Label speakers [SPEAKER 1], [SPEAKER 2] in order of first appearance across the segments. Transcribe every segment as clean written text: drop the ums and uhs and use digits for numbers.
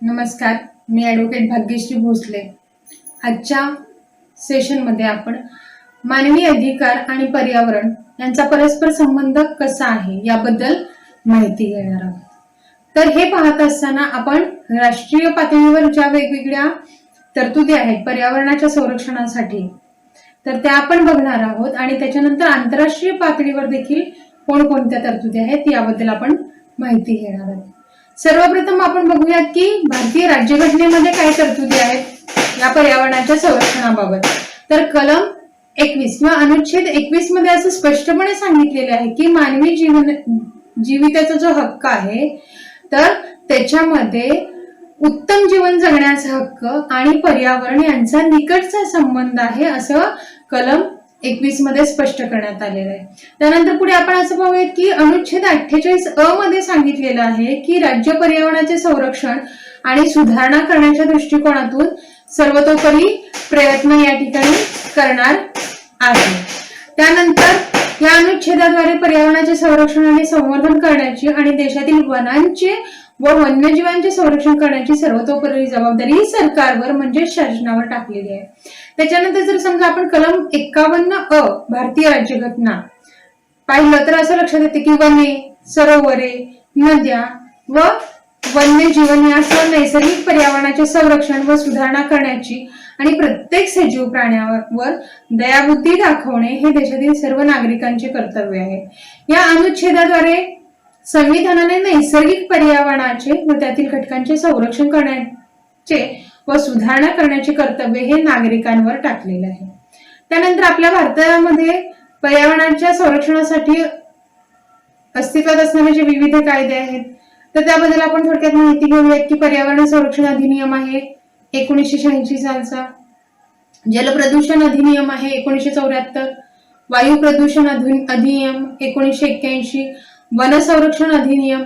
[SPEAKER 1] नमस्कार, मी ॲडव्होकेट भाग्यश्री भोसले। आजच्या सेशनमध्ये आपण मानवी अधिकार आणि पर्यावरण यांचा परस्पर संबंध कसा आहे याबद्दल माहिती घेणार आहोत। तर हे पाहत असताना आपण राष्ट्रीय पातळीवर ज्या वेगवेगळ्या तरतुदी आहेत पर्यावरणाच्या संरक्षणासाठी तर त्या आपण बघणार आहोत आणि त्याच्यानंतर आंतरराष्ट्रीय पातळीवर देखील कोणकोणत्या तरतुदी आहेत याबद्दल आपण माहिती घेणार आहोत। सर्वप्रथम आपण बघूयात की भारतीय राज्यघटनेमध्ये काय तरतुदी आहेत या पर्यावरणाच्या संरक्षणाबाबत। तर कलम 21 किंवा अनुच्छेद 21 मध्ये असं स्पष्टपणे सांगितलेले आहे की मानवी जीविताचा जो हक्क आहे तर त्याच्यामध्ये उत्तम जीवन जगण्याचा हक्क आणि पर्यावरण यांचा निकटचा संबंध आहे असं कलम 21 मध्ये स्पष्ट करण्यात आलेलं आहे। त्यानंतर पुढे आपण असं पाहूयात की अनुच्छेद 48 अ मध्ये सांगितलेलं आहे की राज्य पर्यावरणाचे संरक्षण आणि सुधारणा करण्याच्या दृष्टिकोनातून सर्वतोपरी प्रयत्न या ठिकाणी करणार आहे। त्यानंतर या अनुच्छेदाद्वारे पर्यावरणाचे संरक्षण आणि संवर्धन करण्याची आणि देशातील वनांचे व वन्यजीवांचे संरक्षण करण्याची सर्वतोपरी जबाबदारी सरकारवर म्हणजे शासनावर टाकलेली आहे। त्याच्यानंतर जर समजा आपण कलम 51 अ भारतीय राज्यघटना पाहिलं तर असं लक्षात येते की वने, सरोवरे, नद्या व वन्यजीवन यासह नैसर्गिक पर्यावरणाचे संरक्षण व सुधारणा करण्याची आणि प्रत्येक सजीव प्राण्यावर दयाबुद्धी दाखवणे हे देशातील सर्व नागरिकांचे कर्तव्य आहे। या अनुच्छेदाद्वारे संविधानाने नैसर्गिक पर्यावरणाचे व त्यातील घटकांचे संरक्षण करण्याचे व सुधारणा करण्याचे कर्तव्य हे नागरिकांवर टाकलेले आहे। त्यानंतर आपल्या भारतामध्ये पर्यावरणाच्या संरक्षणासाठी अस्तित्वात असणारे जे विविध कायदे आहेत तर त्याबद्दल आपण थोडक्यात माहिती घेऊयात की पर्यावरण संरक्षण अधिनियम आहे 1986 सालचा, जलप्रदूषण अधिनियम आहे 1974, वायू प्रदूषण अधिनियम 1981, वन संरक्षण अधिनियम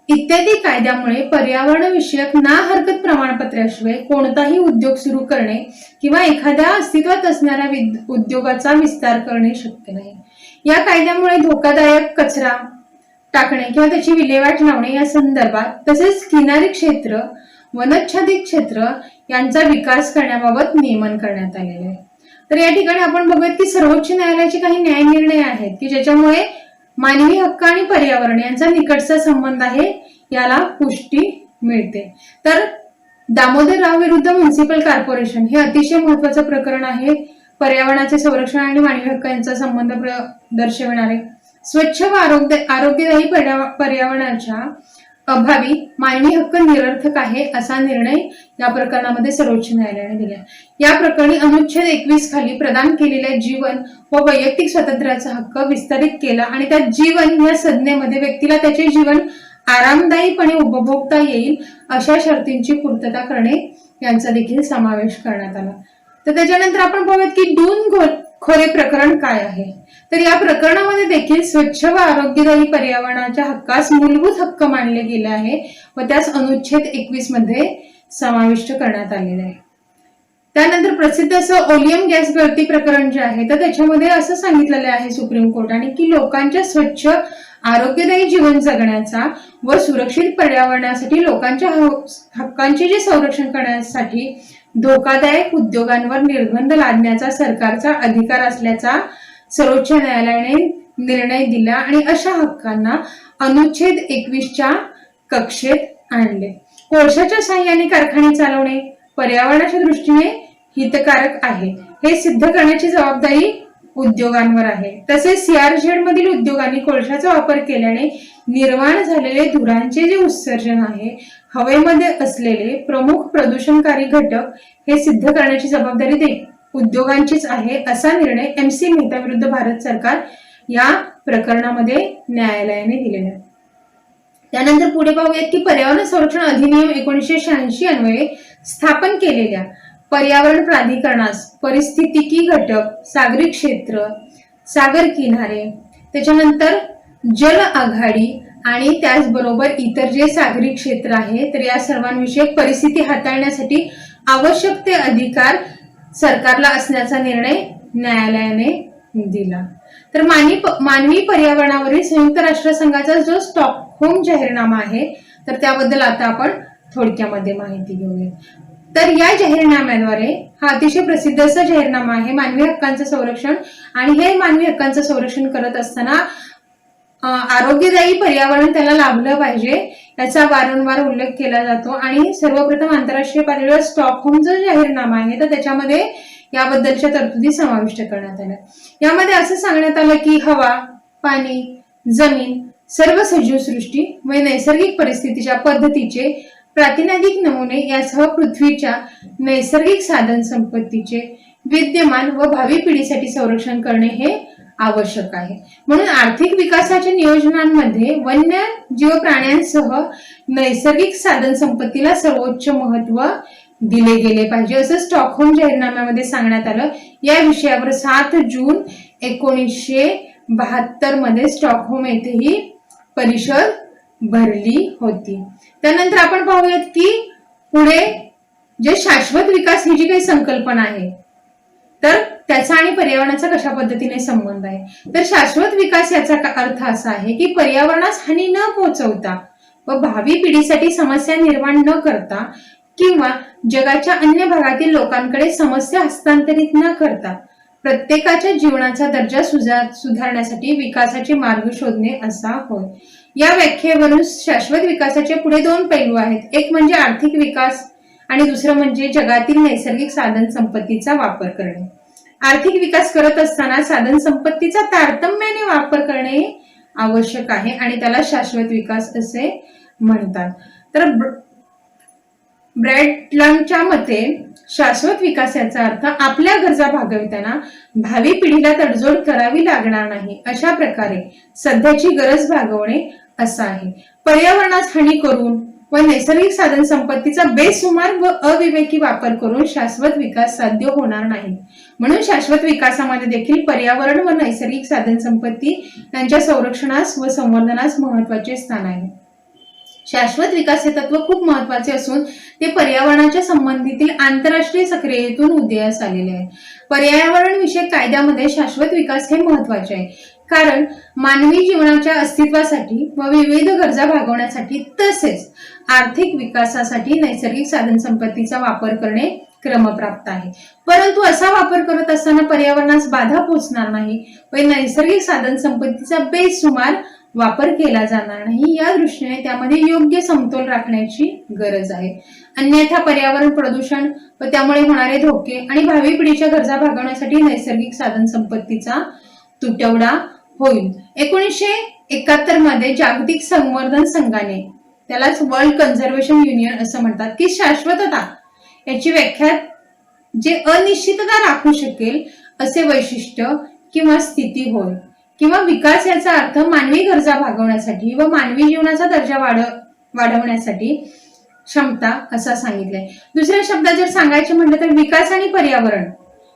[SPEAKER 1] इत्यादी कायद्यामुळे पर्यावरण विषयक ना हरकत प्रमाणपत्राशिवाय कोणताही उद्योग सुरू करणे किंवा एखाद्या अस्तित्वात असणाऱ्या उद्योगाचा विस्तार करणे शक्य नाही। या कायद्यामुळे धोकादायक कचरा टाकणे किंवा त्याची विल्हेवाट लावणे या संदर्भात तसेच किनारी क्षेत्र, वनच्छादित क्षेत्र यांचा विकास करण्याबाबत नियमन करण्यात आलेले आहे। तर या ठिकाणी आपण बघूयात की सर्वोच्च न्यायालयाचे काही न्याय निर्णय आहेत की ज्याच्यामुळे मानवी हक्क आणि पर्यावरण यांचा निकटचा संबंध आहे याला पुष्टी मिळते। तर दामोदरराव विरुद्ध म्युनिसिपल कॉर्पोरेशन हे अतिशय महत्त्वाचं प्रकरण आहे पर्यावरणाचे संरक्षण आणि मानवी हक्क यांचा संबंध दर्शविणारे। स्वच्छ व आरोग्यदायी पर्यावरणाच्या अभावी मानवी हक्क निरर्थक आहे असा निर्णय या प्रकरणामध्ये सर्वोच्च न्यायालयाने दिला। या प्रकरणी अनुच्छेद 21 खाली प्रदान केलेल्या जीवन व वैयक्तिक स्वातंत्र्याचा हक्क विस्तारित केला आणि त्या जीवन या संज्ञेमध्ये व्यक्तीला त्याचे जीवन आरामदायीपणे उपभोगता येईल अशा शर्तींची पूर्तता करणे यांचा देखील समावेश करण्यात आला। तर त्याच्यानंतर आपण पाहूयात की दून खोरे प्रकरण काय आहे। तर या प्रकरणामध्ये देखील स्वच्छ व आरोग्यदायी पर्यावरणाच्या हक्कास मूलभूत हक्क मानले गेले आहे व त्यास अनुच्छेद 21 मध्ये समाविष्ट करण्यात आलेले आहे। त्यानंतर प्रसिद्ध असं ओलियम गॅस गळती प्रकरण जे आहे तर त्याच्यामध्ये असं सांगितलेलं आहे सुप्रीम कोर्टाने की लोकांच्या स्वच्छ आरोग्यदायी जीवन जगण्याचा व सुरक्षित पर्यावरणासाठी लोकांच्या हक्कांचे जे संरक्षण करण्यासाठी धोकादायक उद्योगांवर निर्बंध लादण्याचा सरकारचा अधिकार असल्याचा सर्वोच्च न्यायालयाने निर्णय दिला आणि अशा हक्कांना अनुच्छेद 21च्या कक्षेत आणले। कोळशाच्या साहाय्याने कारखाने चालवणे पर्यावरणाच्या दृष्टीने हितकारक आहे हे सिद्ध करण्याची जबाबदारी उद्योगांवर आहे। तसेच सीआरझेड मधील उद्योगांनी कोळशाचा वापर केल्याने निर्माण झालेले धुरांचे जे उत्सर्जन आहे हवेमध्ये असलेले प्रमुख प्रदूषणकारी घटक हे सिद्ध करण्याची जबाबदारी उद्योगांचीच आहे असा निर्णय MC मेहता विरुद्ध भारत सरकार या प्रकरणामध्ये न्यायालयाने दिलेला आहे। त्यानंतर पुढे पाहूयात की पर्यावरण संरक्षण अधिनियम 1986 अन्वये स्थापन केलेल्या पर्यावरण प्राधिकरणास परिस्थितिकी घटक, सागरी क्षेत्र, सागर किनारे, त्याच्यानंतर जल आघाडी आणि त्याचबरोबर इतर जे सागरी क्षेत्र आहे तर या सर्वांविषयक परिस्थिती हाताळण्यासाठी आवश्यक ते अधिकार सरकारला असण्याचा निर्णय न्यायालयाने दिला। तर मानवी पर्यावरणावरील संयुक्त राष्ट्र संघाचा जो स्टॉकहोम जाहीरनामा आहे तर त्याबद्दल आता आपण थोडक्यामध्ये माहिती घेऊया. तर या जाहीरनाम्याद्वारे हा अतिशय प्रसिद्ध असा जाहीरनामा आहे मानवी हक्कांचं संरक्षण. आणि हे मानवी हक्कांचं संरक्षण करत असताना आरोग्यदायी पर्यावरण त्याला लाभलं पाहिजे याचा वारंवार उल्लेख केला जातो. आणि सर्वप्रथम आंतरराष्ट्रीय पातळीवर स्टॉकहोम जो जाहीरनामा आहे तर त्याच्यामध्ये याबद्दलच्या तरतुदी समाविष्ट करण्यात आल्या. यामध्ये असं सांगण्यात आलं की हवा, पाणी, जमीन, सर्व सजीव सृष्टी व नैसर्गिक परिस्थितीच्या पद्धतीचे प्रातिनिधिक नमुने यासह पृथ्वीच्या नैसर्गिक साधन संपत्तीचे विद्यमान व भावी पिढीसाठी संरक्षण करणे हे आवश्यक आहे. म्हणून आर्थिक विकासाच्या नियोजनांमध्ये वन्य जीव प्राण्यांसह नैसर्गिक साधन संपत्तीला सर्वोच्च महत्व दिले गेले पाहिजे असं स्टॉकहोम जाहीरनाम्यामध्ये सांगण्यात आलं. या विषयावर 7 जून 1972 मध्ये स्टॉकहोम येथे ही परिषद भरली होती. त्यानंतर आपण पाहूयात की पुढे जे शाश्वत विकास ही जी काही संकल्पना आहे तर त्याचा आणि पर्यावरणाचा कशा पद्धतीने संबंध आहे. तर शाश्वत विकास याचा अर्थ असा आहे की पर्यावरणास हानी न पोहोचवता व भावी पिढीसाठी समस्या निर्माण न करता किंवा जगाच्या अन्य भागातील लोकांकडे समस्या हस्तांतरित न करता प्रत्येकाच्या जीवनाचा दर्जा सुधारण्यासाठी विकासाचे मार्ग शोधणे असा होय. या व्याख्येवरून शाश्वत विकासाचे पुढे 2 पैलू आहेत. एक म्हणजे आर्थिक विकास आणि दुसरं म्हणजे जगातील नैसर्गिक साधन संपत्तीचा वापर करणे. आर्थिक विकास करत असताना साधन संपत्तीचा तारतम्याने वापर करणे आवश्यक आहे आणि त्याला शाश्वत विकास असे म्हणतात. तर ब्रॅडलंडच्या मते शाश्वत विकास याचा अर्थ आपल्या गरजा भागविताना भावी पिढीला तडजोड करावी लागणार नाही अशा प्रकारे सध्याची गरज भागवणे असा आहे. पर्यावरणास हानी करून व नैसर्गिक साधन संपत्तीचा बेसुमार व अविवेकी वापर करून शाश्वत विकास साध्य होणार नाही. म्हणून शाश्वत विकासामध्ये देखील पर्यावरण व नैसर्गिक साधन संपत्ती यांच्या संरक्षणास व संवर्धनास महत्वाचे स्थान आहे. शाश्वत विकास हे तत्व खूप महत्वाचे असून ते पर्यावरणाच्या संबंधीतील आंतरराष्ट्रीय सक्रियतेतून उदयास आलेले आहे. पर्यावरण विषयक कायद्यामध्ये शाश्वत विकास हे महत्वाचे आहे कारण मानवी जीवनाच्या अस्तित्वासाठी व विविध गरजा भागवण्यासाठी तसेच आर्थिक विकासासाठी नैसर्गिक साधन संपत्तीचा वापर करणे क्रमप्राप्त आहे. परंतु असा वापर करत असताना पर्यावरणास बाधा पोहोचणार नाही व नैसर्गिक साधन संपत्तीचा बेसुमार वापर केला जाणार नाही या दृष्टीने त्यामध्ये योग्य समतोल राखण्याची गरज आहे. अन्यथा पर्यावरण प्रदूषण व त्यामुळे होणारे धोके आणि भावी पिढीच्या गरजा भागवण्यासाठी नैसर्गिक साधन संपत्तीचा तुटवडा होईल. 1971 मध्ये जागतिक संवर्धन संघाने त्यालाच वर्ल्ड कन्झर्वेशन युनियन असं म्हणतात की शाश्वतता याची व्याख्या जे अनिश्चितता राखू शकेल असे वैशिष्ट्य किंवा स्थिती होय किंवा विकास याचा अर्थ मानवी गरजा भागवण्यासाठी व मानवी जीवनाचा दर्जा वाढवण्यासाठी क्षमता असा सांगितलंय. दुसऱ्या शब्दात जर सांगायचे म्हटलं तर विकास आणि पर्यावरण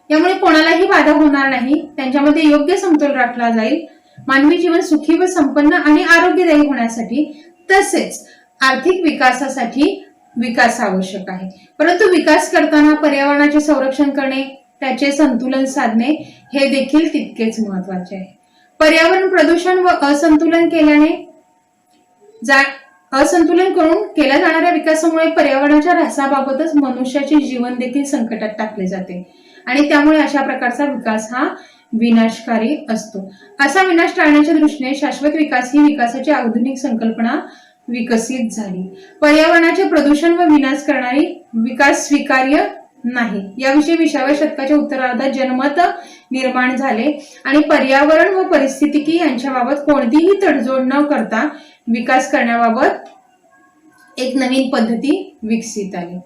[SPEAKER 1] यामुळे कोणालाही बाधा होणार नाही, त्यांच्यामध्ये योग्य समतोल राखला जाईल. मानवी जीवन सुखी व संपन्न आणि आरोग्यदायी होण्यासाठी तसेच आर्थिक विकासासाठी विकास आवश्यक आहे. परंतु विकास करताना पर्यावरणाचे संरक्षण करणे, त्याचे संतुलन साधणे हे देखील तितकेच महत्वाचे आहे. पर्यावरण प्रदूषण व असंतुलन करून केल्या जाणाऱ्या विकासामुळे पर्यावरणाच्या ऱ्हासाबाबतच मनुष्याचे जीवन देखील संकटात टाकले जाते आणि त्यामुळे अशा प्रकारचा विकास हा विनाशकारी असतो. असा विनाश टाळण्याच्या दृष्टीने शाश्वत विकास ही विकासाची आधुनिक संकल्पना विकसित झाली. पर्यावरणाचे प्रदूषण व विनाश करणारी विकास स्वीकार्य नाही याविषयी 20व्या शतकाच्या उत्तरार्धात जनमत निर्माण झाले आणि पर्यावरण व परिस्थितिकी यांच्याबाबत कोणतीही तडजोड न करता विकास करण्याबाबत एक नवीन पद्धती विकसित आली.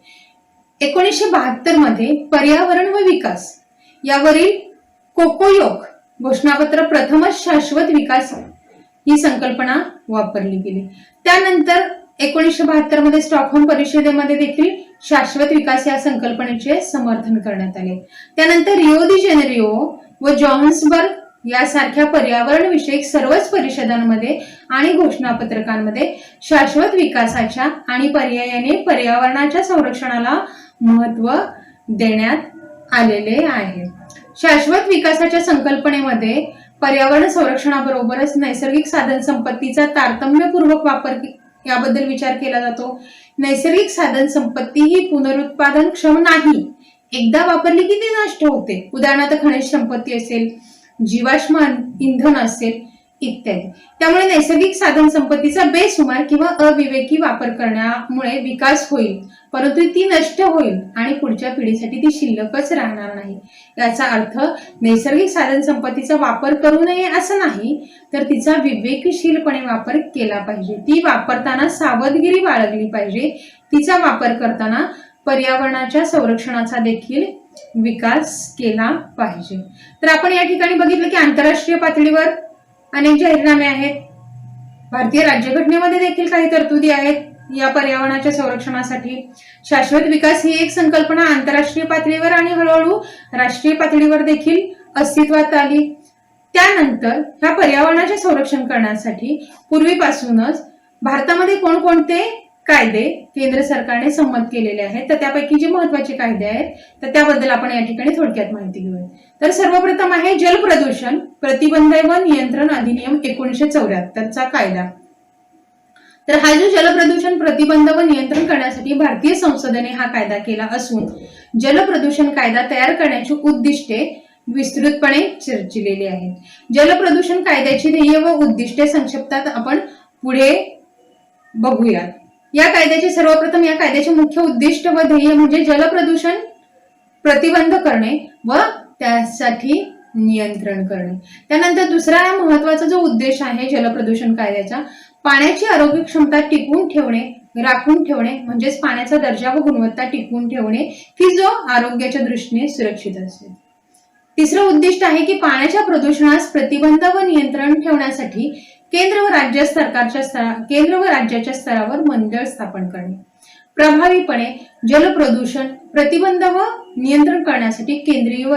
[SPEAKER 1] 1972 मध्ये पर्यावरण व विकास यावरील कोकोयोग घोषणापत्र प्रथमच शाश्वत विकास ही संकल्पना वापरली गेली. त्यानंतर 1972 मध्ये स्टॉकहोम परिषदेमध्ये देखील शाश्वत विकास या संकल्पनेचे समर्थन करण्यात आले. त्यानंतर रिओ दी जेनेरिओ व जोहान्सबर्ग यासारख्या पर्यावरण विषयक सर्वच परिषदांमध्ये आणि घोषणापत्रकांमध्ये शाश्वत विकासाच्या आणि पर्यायाने पर्यावरणाच्या संरक्षणाला महत्व देण्यात आलेले आहे. शाश्वत विकासाच्या संकल्पनेमध्ये पर्यावरण संरक्षणाबरोबरच नैसर्गिक साधन संपत्तीचा तारतम्यपूर्वक वापर याबद्दल विचार केला जातो. नैसर्गिक साधन संपत्ती ही पुनरुत्पादन क्षम नाही, एकदा वापरली की ती नष्ट होते. उदाहरणार्थ खनिज संपत्ती असेल, जीवाश्म इंधन असेल इत्यादी. त्यामुळे नैसर्गिक साधन संपत्तीचा बेसुमार किंवा अविवेकी वापर करण्यामुळे विकास होईल, परंतु ती नष्ट होईल आणि पुढच्या पिढीसाठी ती शिल्लकच राहणार नाही. याचा अर्थ नैसर्गिक साधन संपत्तीचा वापर करू नये असं नाही, तर तिचा विवेकशीलपणे वापर केला पाहिजे. ती वापरताना सावधगिरी बाळगली पाहिजे. तिचा वापर करताना पर्यावरणाच्या संरक्षणाचा देखील विकास केला पाहिजे. तर आपण या ठिकाणी बघितलं की आंतरराष्ट्रीय पातळीवर अनेक जाहीरनामे आहेत. भारतीय राज्यघटनेमध्ये देखील काही तरतुदी आहेत या पर्यावरणाच्या संरक्षणासाठी. शाश्वत विकास ही एक संकल्पना आंतरराष्ट्रीय पातळीवर आणि हळूहळू राष्ट्रीय पातळीवर देखील अस्तित्वात आली. त्यानंतर ह्या पर्यावरणाचे संरक्षण करण्यासाठी पूर्वीपासूनच भारतामध्ये कोणकोणते कायदे केंद्र सरकारने संमत केलेले आहेत, तर त्यापैकी जे महत्वाचे कायदे आहेत तर त्याबद्दल आपण या ठिकाणी थोडक्यात माहिती घेऊया. तर सर्वप्रथम आहे जल प्रदूषण प्रतिबंध व नियंत्रण अधिनियम 1974 चा कायदा. तर हा जो जलप्रदूषण प्रतिबंध व नियंत्रण करण्यासाठी भारतीय संसदेने हा कायदा केला असून जलप्रदूषण कायदा तयार करण्याची उद्दिष्टे विस्तृतपणे चर्चिलेली आहेत. जलप्रदूषण कायद्याची ध्येय व उद्दिष्टे संक्षिप्तात आपण पुढे बघूयात. या कायद्याचे मुख्य उद्दिष्ट व ध्येय म्हणजे जलप्रदूषण प्रतिबंध करणे व त्यासाठी नियंत्रण करणे. त्यानंतर दुसरा महत्वाचा जो उद्देश आहे जलप्रदूषण कायद्याचा, पाण्याची आरोग्य क्षमता टिकवून ठेवणे, राखून ठेवणे, म्हणजेच पाण्याचा दर्जा व गुणवत्ता टिकवून ठेवणे की जो आरोग्याच्या दृष्टीने सुरक्षित असेल. तिसरं उद्दिष्ट आहे की पाण्याच्या प्रदूषणास प्रतिबंध व नियंत्रण ठेवण्यासाठी केंद्र व राज्याच्या स्तरावर मंडळ स्थापन करणे. प्रभावीपणे जलप्रदूषण प्रतिबंध व नियंत्रण करण्यासाठी केंद्रीय व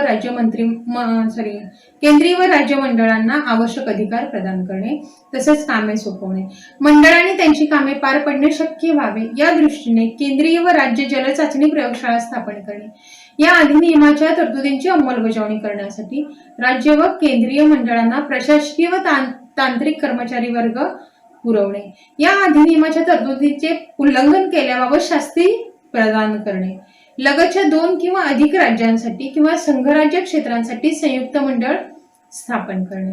[SPEAKER 1] राज्य मंडळांना आवश्यक अधिकार प्रदान करणे, तसेच कामे सोपवणे. मंडळांनी त्यांची कामे पार पडणे शक्य व्हावे या दृष्टीने केंद्रीय व राज्य जलचाचणी प्रयोगशाळा स्थापन करणे. या अधिनियमाच्या तरतुदींची अंमलबजावणी करण्यासाठी राज्य व केंद्रीय मंडळांना प्रशासकीय व तांत्रिक कर्मचारी वर्ग पुरवणे. या अधिनियमाच्या तरतुदीचे उल्लंघन केल्याबाबत शास्ती प्रदान करणे. लगतच्या 2 किंवा अधिक राज्यांसाठी किंवा संघराज्य क्षेत्रांसाठी संयुक्त मंडळ स्थापन करणे.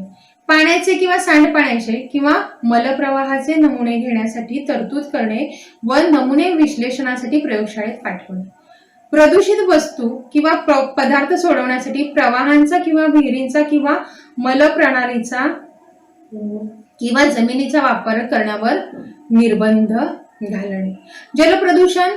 [SPEAKER 1] पाण्याचे किंवा सांडपाण्याचे किंवा मलप्रवाहाचे नमुने घेण्यासाठी तरतूद करणे व नमुने विश्लेषणासाठी प्रयोगशाळेत पाठवणे. प्रदूषित वस्तू किंवा पदार्थ सोडवण्यासाठी प्रवाहांचा किंवा विहिरींचा किंवा मलप्रणालीचा किंवा जमिनीचा वापर करण्यावर निर्बंध घालणे. जलप्रदूषण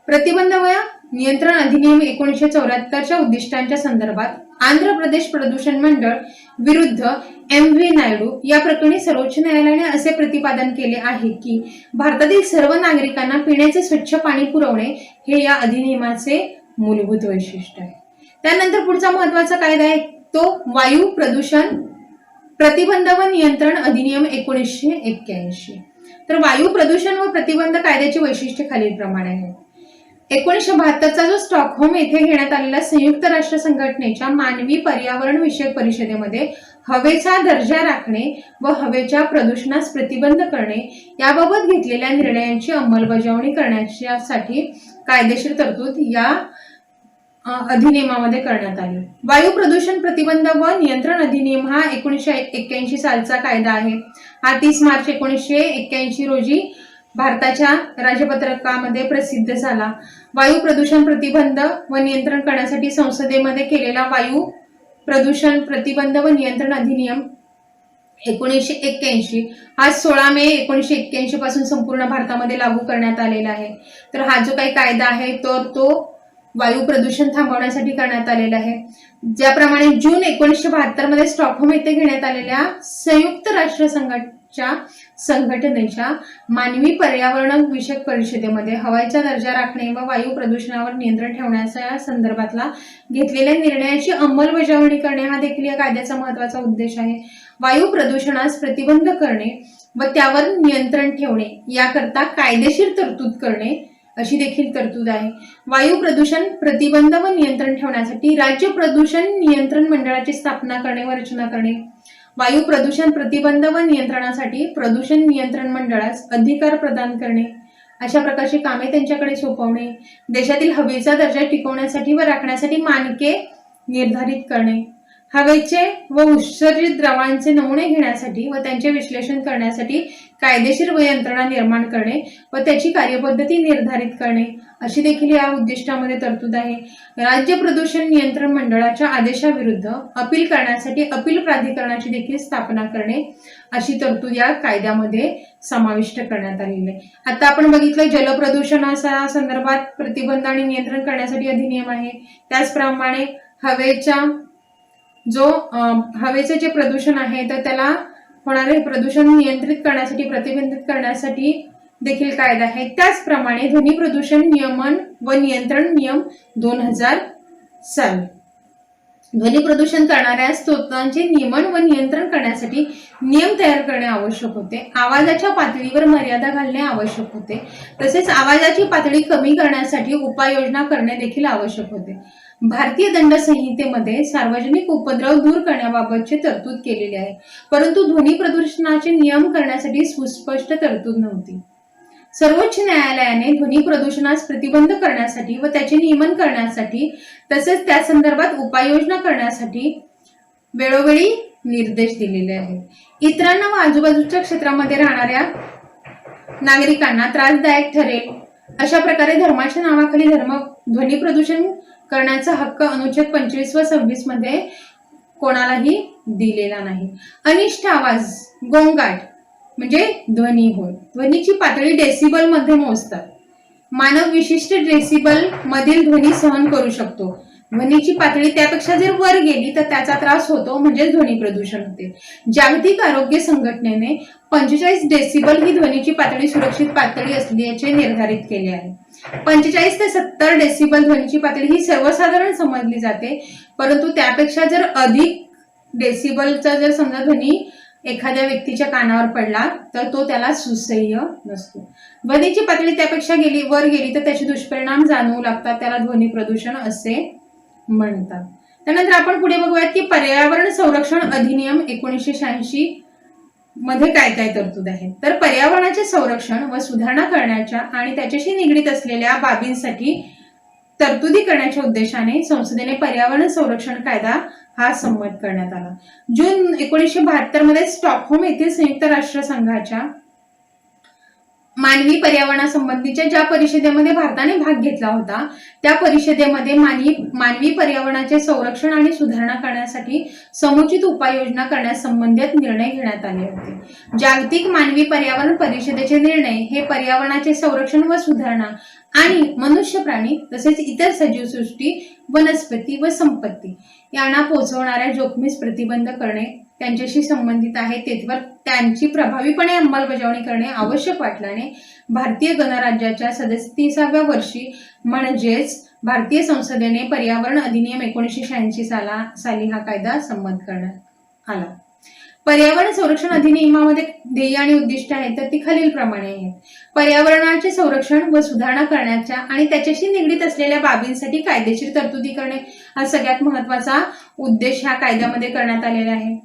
[SPEAKER 1] प्रतिबंध व नियंत्रण अधिनियम 1974च्या उद्दिष्टांच्या संदर्भात आंध्र प्रदेश प्रदूषण मंडळ विरुद्ध MV नायडू या प्रकरणी सर्वोच्च न्यायालयाने असे प्रतिपादन केले आहे की भारतातील सर्व नागरिकांना पिण्याचे स्वच्छ पाणी पुरवणे हे या अधिनियमाचे मूलभूत वैशिष्ट्य आहे. त्यानंतर पुढचा महत्वाचा कायदा आहे तो वायू प्रदूषण प्रतिबंध व नियंत्रण अधिनियम 1981. तर वायू प्रदूषण व प्रतिबंध कायद्याची वैशिष्ट्ये खालीलप्रमाणे आहेत. 1972चा जो स्टॉकहोम येथे घेण्यात आलेला संयुक्त राष्ट्र संघटनेच्या मानवी पर्यावरण विषयक परिषदेमध्ये हवेचा दर्जा राखणे व हवेच्या प्रदूषणास प्रतिबंध करणे याबाबत घेतलेल्या निर्णयांची अंमलबजावणी करण्यासाठी कायदेशीर तरतूद या अधिनियमामध्ये करण्यात आली. वायू प्रदूषण प्रतिबंध व नियंत्रण अधिनियम हा 1981 सालचा कायदा आहे. हा 30 मार्च 1981 रोजी भारताच्या राजपत्रकामध्ये प्रसिद्ध झाला. वायू प्रदूषण प्रतिबंध व नियंत्रण करण्यासाठी संसदेमध्ये केलेला वायू प्रदूषण प्रतिबंध व नियंत्रण अधिनियम 1981 हा 16 मे 1981 पासून संपूर्ण भारतामध्ये लागू करण्यात आलेला आहे. तर हा जो काही कायदा आहे तो वायू प्रदूषण थांबवण्यासाठी करण्यात आलेला आहे. ज्याप्रमाणे जून 1972 मध्ये स्टॉकहोम येथे घेण्यात आलेल्या संयुक्त राष्ट्र संघटनेच्या मानवी पर्यावरण विषयक परिषदेमध्ये हवेचा दर्जा राखणे व वायू प्रदूषणावर नियंत्रण ठेवण्याच्या संदर्भातला घेतलेल्या निर्णयाची अंमलबजावणी करणे हा देखील या कायद्याचा महत्वाचा उद्देश आहे. वायू प्रदूषणास प्रतिबंध करणे व त्यावर नियंत्रण ठेवणे याकरता कायदेशीर तरतूद करणे अशी देखील तरतूद आहे. वायू प्रदूषण प्रतिबंध व नियंत्रण ठेवण्यासाठी राज्य प्रदूषण नियंत्रण मंडळाची स्थापना करणे व रचना करणे. वायू प्रदूषण प्रतिबंध व नियंत्रणासाठी प्रदूषण नियंत्रण मंडळास अधिकार प्रदान करणे, अशा प्रकारची कामे त्यांच्याकडे सोपवणे, देशातील हवेचा दर्जा टिकवण्यासाठी व राखण्यासाठी मानके निर्धारित करणे, हवेचे व उत्सर्जित द्रवांचे नमुने घेण्यासाठी व त्यांचे विश्लेषण करण्यासाठी कायदेशीर व यंत्रणा निर्माण करणे व त्याची कार्यपद्धती निर्धारित करणे, अशी देखील या उद्दिष्टामध्ये तरतूद आहे. राज्य प्रदूषण नियंत्रण मंडळाच्या आदेशाविरुद्ध अपील करण्यासाठी अपील प्राधिकरणाची देखील स्थापना करणे, अशी तरतूद या कायद्यामध्ये समाविष्ट करण्यात आलेली आहे. आता आपण बघितलं जलप्रदूषणाच्या संदर्भात प्रतिबंध आणि नियंत्रण करण्यासाठी अधिनियम आहे. त्याचप्रमाणे हवेचे जे प्रदूषण आहे तर त्याला होणारे प्रदूषण नियंत्रित करण्यासाठी प्रतिबंधित करण्यासाठी देखील कायदा आहे. त्याचप्रमाणे ध्वनी प्रदूषण नियमन व नियंत्रण नियम 2000 साल ध्वनी प्रदूषण करणाऱ्या स्त्रोतांचे नियमन व नियंत्रण करण्यासाठी नियम तयार करणे आवश्यक होते. आवाजाच्या पातळीवर मर्यादा घालणे आवश्यक होते. तसेच आवाजाची पातळी कमी करण्यासाठी उपाययोजना करणे देखील आवश्यक होते. भारतीय दंड संहितेमध्ये सार्वजनिक उपद्रव दूर करण्याबाबतची तरतूद केलेली आहे, परंतु ध्वनी प्रदूषणाचे नियम करण्यासाठी सुस्पष्ट तरतूद नव्हती. सर्वोच्च न्यायालयाने ध्वनी प्रदूषणास प्रतिबंध करण्यासाठी व त्याचे नियमन करण्यासाठी तसेच त्या संदर्भात उपाययोजना करण्यासाठी वेळोवेळी निर्देश दिलेले आहेत. इतरांना व आजूबाजूच्या क्षेत्रामध्ये राहणाऱ्या नागरिकांना त्रासदायक ठरेल अशा प्रकारे धर्माच्या नावाखाली ध्वनी प्रदूषण करण्याचा हक्क अनुच्छेद 25 व 26 मध्ये कोणालाही दिलेला नाही. अनिष्ट आवाज, गोंगाट म्हणजे ध्वनी होय. ध्वनीची पातळी डेसिबल मध्ये मोजतात. मानव विशिष्ट डेसिबल मधील ध्वनी सहन करू शकतो. ध्वनीची पातळी त्यापेक्षा जर वर गेली तर त्याचा त्रास होतो, म्हणजे ध्वनी प्रदूषण होते. जागतिक आरोग्य संघटनेने 45 डेसिबल ही ध्वनीची पातळी सुरक्षित पातळी असल्याचे निर्धारित केले आहे. 45 ते 70 डेसिबल ध्वनीची पातळी ही सर्वसाधारण समजली जाते, परंतु त्यापेक्षा जर अधिक डेसिबलचा जर समजा ध्वनी एखाद्या व्यक्तीच्या कानावर पडला तर तो त्याला सुसह्य नसतो. ध्वनीची पातळी त्यापेक्षा वर गेली तर त्याचे दुष्परिणाम जाणवू लागतात, त्याला ध्वनी प्रदूषण असे म्हणतात. त्यानंतर आपण पुढे बघूयात की पर्यावरण संरक्षण अधिनियम 1986 मध्ये काय काय तरतूद आहे. तर पर्यावरणाचे संरक्षण व सुधारणा करण्याच्या आणि त्याच्याशी निगडीत असलेल्या बाबींसाठी तरतुदी करण्याच्या उद्देशाने संसदेने पर्यावरण संरक्षण कायदा हा संमत करण्यात आला. जून 1972 मध्ये स्टॉकहोम येथील संयुक्त राष्ट्र संघाच्या मानवी पर्यावरणासंबंधीच्या ज्या परिषदेमध्ये भारताने भाग घेतला होता त्या परिषदेमध्ये मानवी पर्यावरणाचे संरक्षण आणि सुधारणा करण्यासाठी समुचित उपाययोजना करण्यासंबंधित निर्णय घेण्यात आले होते. जागतिक मानवी पर्यावरण परिषदेचे निर्णय हे पर्यावरणाचे संरक्षण व सुधारणा आणि मनुष्य, प्राणी तसेच इतर सजीव सृष्टी, वनस्पती व संपत्ती यांना पोहोचवणाऱ्या जोखमीस प्रतिबंध करणे त्यांच्याशी संबंधित आहे, तेथवर त्यांची प्रभावीपणे अंमलबजावणी करणे आवश्यक वाटल्याने भारतीय गणराज्याच्या 37व्या वर्षी म्हणजेच भारतीय संसदेने पर्यावरण अधिनियम 1986 साली हा कायदा संमत करण्यात आला. पर्यावरण संरक्षण अधिनियमामध्ये ध्येय आणि उद्दिष्ट आहेत तर ती खालील प्रमाणे आहेत. पर्यावरणाचे संरक्षण व सुधारणा करण्याच्या आणि त्याच्याशी निगडीत असलेल्या बाबींसाठी कायदेशीर तरतुदी करणे हा सगळ्यात महत्वाचा उद्देश ह्या कायद्यामध्ये करण्यात आलेला आहे.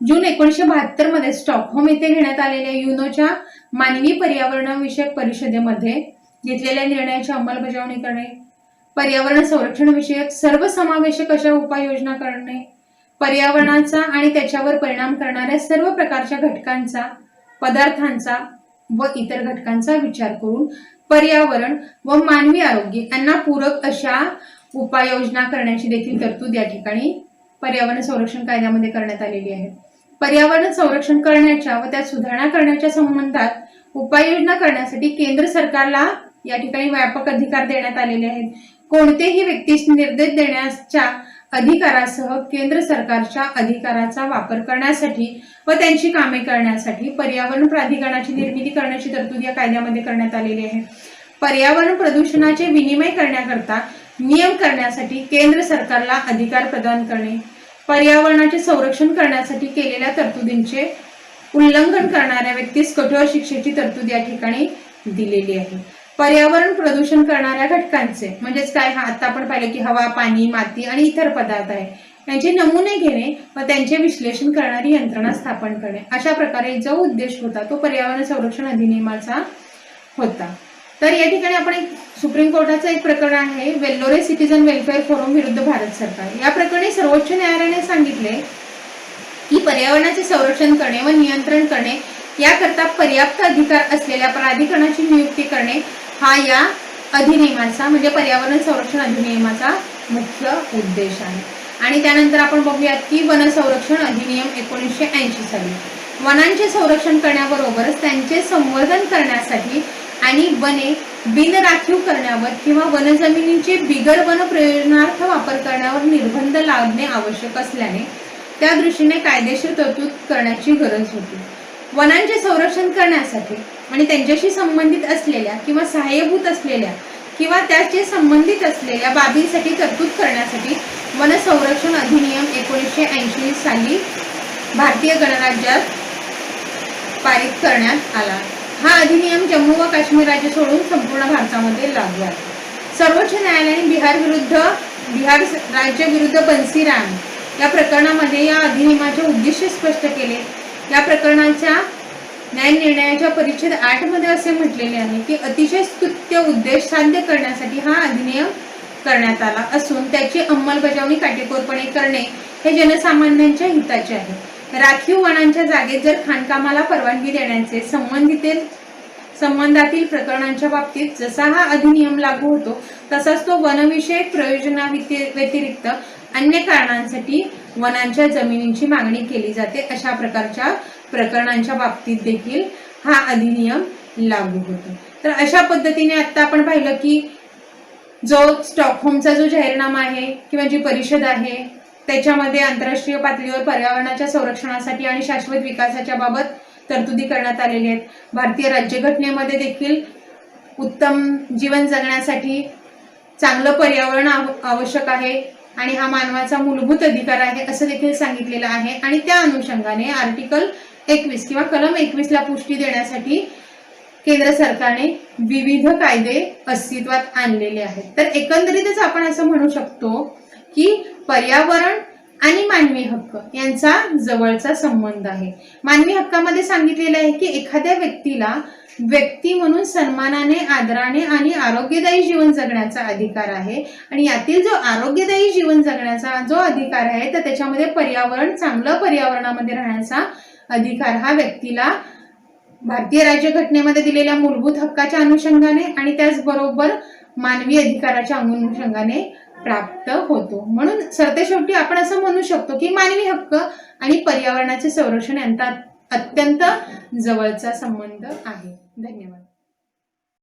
[SPEAKER 1] जून 1972 मध्ये स्टॉकहोम येथे घेण्यात आलेल्या युनोच्या मानवी पर्यावरणविषयक परिषदेमध्ये घेतलेल्या निर्णयाची अंमलबजावणी करणे, पर्यावरण संरक्षण विषयक सर्वसमावेशक अशा उपाययोजना करणे, पर्यावरणाचा आणि त्याच्यावर परिणाम करणाऱ्या सर्व प्रकारच्या घटकांचा, पदार्थांचा व इतर घटकांचा विचार करून पर्यावरण व मानवी आरोग्य यांना पूरक अशा उपाययोजना करण्याची देखील तरतूद या ठिकाणी पर्यावरण संरक्षण कायद्यामध्ये करण्यात आलेली आहे. पर्यावरण संरक्षण करण्याच्या व त्यात सुधारणा करण्याच्या संबंधात उपाययोजना करण्यासाठी केंद्र सरकारला या ठिकाणी व्यापक अधिकार देण्यात आलेले आहेत. कोणतेही व्यक्तीस निर्देश देण्याच्या अधिकारासह केंद्र सरकारच्या अधिकाराचा वापर करण्यासाठी व त्यांची कामे करण्यासाठी पर्यावरण प्राधिकरणाची निर्मिती करण्याची तरतूद या कायद्यामध्ये करण्यात आलेली आहे. पर्यावरण प्रदूषणाचे विनिमय करण्याकरता नियम करण्यासाठी केंद्र सरकारला अधिकार प्रदान करणे, पर्यावरणाचे संरक्षण करण्यासाठी केलेल्या तरतुदींचे उल्लंघन करणाऱ्या व्यक्तीस कठोर शिक्षेची तरतूद या ठिकाणी दिलेली आहे. पर्यावरण प्रदूषण करणाऱ्या घटकांचे म्हणजेच काय, आता आपण पाहिलं की हवा, पाणी, माती आणि इतर पदार्थ आहे, यांचे नमुने घेणे व त्यांचे विश्लेषण करणारी यंत्रणा स्थापन करणे, अशा प्रकारे जो उद्देश होता तो पर्यावरण संरक्षण अधिनियमाचा होता. तर या ठिकाणी आपण एक सुप्रीम कोर्टाचं एक प्रकरण आहे, वेल्लोरे सिटीजन वेलफेअर फोरम विरुद्ध भारत सरकार. या प्रकरणी सर्वोच्च न्यायालयाने सांगितले की पर्यावरणाचे संरक्षण करणे व नियंत्रण करणे याकरता पर्याप्त अधिकार असलेल्या प्राधिकरणाची नियुक्ती करणे हा या अधिनियमाचा म्हणजे पर्यावरण संरक्षण अधिनियमाचा मुख्य उद्देश आहे. आणि त्यानंतर आपण बघूयात की वन संरक्षण अधिनियम 1980 साली वनांचे संरक्षण करण्याबरोबरच त्यांचे संवर्धन करण्यासाठी आणि वने बिनराखीव करण्यावर किंवा वनजमिनींचे बिगर वन प्रयोजनार्थ वापर करण्यावर निर्बंध लादणे आवश्यक असल्याने त्या दृष्टीने कायदेशीर तरतूद करण्याची गरज होती. वनांचे संरक्षण करण्यासाठी आणि त्यांच्याशी संबंधित असलेल्या किंवा सहाय्यभूत असलेल्या किंवा त्याचे संबंधित असलेल्या बाबींसाठी तरतूद करण्यासाठी वन संरक्षण अधिनियम 1980 साली भारतीय गणराज्यात पारित करण्यात आला. हा अधिनियम जम्मू व काश्मीर राज्य सोडून संपूर्ण भारतामध्ये लागू आहे. सर्वोच्च न्यायालयाने बिहार राज्य विरुद्ध बन्सीराम या प्रकरणामध्ये या अधिनियमाचे उद्देश स्पष्ट केले. या प्रकरणाच्या न्याय निर्णयाच्या परिच्छेद 8 मध्ये असे म्हटलेले आहे की अतिशय स्तुत्य उद्देश साध्य करण्यासाठी हा अधिनियम करण्यात आला असून त्याची अंमलबजावणी काटेकोरपणे करणे हे जनसामान्यांच्या हिताचे आहे. राखीव वनांच्या जागेत जर खाणकामाला परवानगी देण्याचे संबंधातील प्रकरणांच्या बाबतीत जसा हा अधिनियम लागू होतो तसाच तो वनविषयक प्रयोजनाव्यतिरिक्त अन्य कारणांसाठी वनांच्या जमिनींची मागणी केली जाते अशा प्रकारच्या प्रकरणांच्या बाबतीत देखील हा अधिनियम लागू होतो. तर अशा पद्धतीने आता आपण पाहिलं की जो स्टॉकहोमचा जो जाहीरनामा आहे किंवा जी परिषद आहे त्याच्यामध्ये आंतरराष्ट्रीय पातळीवर पर्यावरणाच्या संरक्षणासाठी आणि शाश्वत विकासाच्या बाबत तरतुदी करण्यात आलेल्या आहेत. भारतीय राज्यघटनेमध्ये देखील उत्तम जीवन जगण्यासाठी चांगलं पर्यावरण आवश्यक आहे आणि हा मानवाचा मूलभूत अधिकार आहे असं देखील सांगितलेलं आहे. आणि त्या अनुषंगाने आर्टिकल 21 किंवा कलम 21 ला पुष्टी देण्यासाठी केंद्र सरकारने विविध कायदे अस्तित्वात आणलेले आहेत. तर एकंदरीतच आपण असं म्हणू शकतो की पर्यावरण आणि मानवी हक्क यांचा जवळचा संबंध आहे. मानवी हक्कामध्ये सांगितलेलं आहे की एखाद्या व्यक्तीला व्यक्ती म्हणून सन्मानाने, आदराने आणि आरोग्यदायी जीवन जगण्याचा अधिकार आहे. आणि यातील जो आरोग्यदायी जीवन जगण्याचा जो अधिकार आहे तर त्याच्यामध्ये पर्यावरण, चांगलं पर्यावरणामध्ये राहण्याचा अधिकार हा व्यक्तीला भारतीय राज्यघटनेमध्ये दिलेल्या मूलभूत हक्काच्या अनुषंगाने आणि त्याचबरोबर मानवी अधिकाराच्या अनुषंगाने प्राप्त होतो. म्हणून सरतेशेवटी आपण असं म्हणू शकतो की मानवी हक्क आणि पर्यावरणाचे संरक्षण यांचा अत्यंत जवळचा संबंध आहे. धन्यवाद.